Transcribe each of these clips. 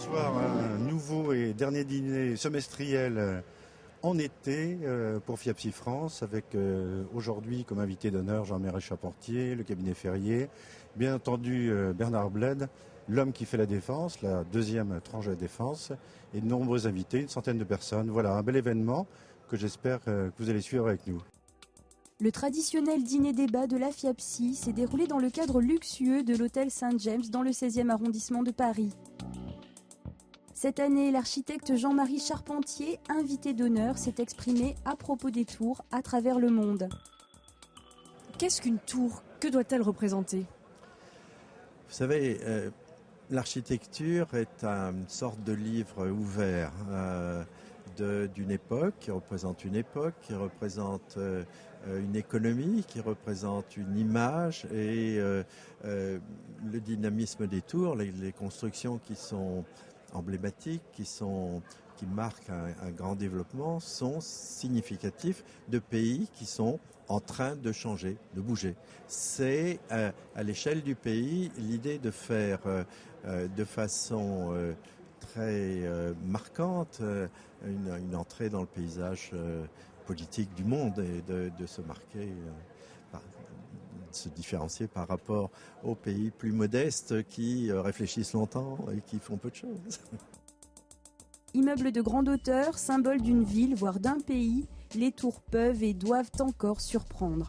Bonsoir, un nouveau et dernier dîner semestriel en été pour FIAPSI France avec aujourd'hui comme invité d'honneur Jean-Marie Charpentier, le cabinet Ferrier, bien entendu Bernard Bled, l'homme qui fait la défense, la deuxième tranche de la défense, et de nombreux invités, une centaine de personnes. Voilà un bel événement que j'espère que vous allez suivre avec nous. Le traditionnel dîner-débat de la FIAPSI s'est déroulé dans le cadre luxueux de l'hôtel Saint-James dans le 16e arrondissement de Paris. Cette année, l'architecte Jean-Marie Charpentier, invité d'honneur, s'est exprimé à propos des tours à travers le monde. Qu'est-ce qu'une tour? Que doit-elle représenter? Vous savez, l'architecture est une sorte de livre ouvert d'une époque, qui représente une époque, qui représente une économie, qui représente une image et le dynamisme des tours, les constructions qui sont emblématiques, qui marquent un grand développement, sont significatifs de pays qui sont en train de changer, de bouger. C'est à l'échelle du pays l'idée de faire de façon très marquante une entrée dans le paysage politique du monde et de se marquer, de se différencier par rapport aux pays plus modestes qui réfléchissent longtemps et qui font peu de choses. Immeubles de grande hauteur, symbole d'une ville, voire d'un pays, les tours peuvent et doivent encore surprendre.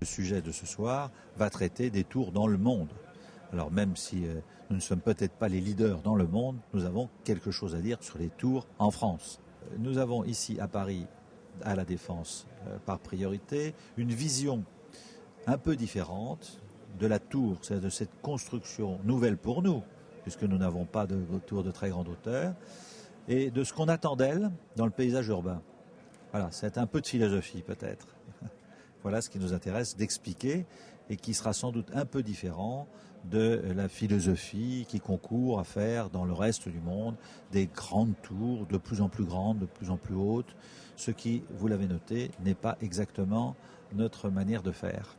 Le sujet de ce soir va traiter des tours dans le monde. Alors même si nous ne sommes peut-être pas les leaders dans le monde, nous avons quelque chose à dire sur les tours en France. Nous avons ici à Paris, à la Défense, par priorité, une vision un peu différente de la tour, c'est-à-dire de cette construction nouvelle pour nous, puisque nous n'avons pas de tour de très grande hauteur, et de ce qu'on attend d'elle dans le paysage urbain. Voilà, c'est un peu de philosophie peut-être. Voilà ce qui nous intéresse d'expliquer et qui sera sans doute un peu différent de la philosophie qui concourt à faire dans le reste du monde des grandes tours de plus en plus grandes, de plus en plus hautes, ce qui, vous l'avez noté, n'est pas exactement notre manière de faire.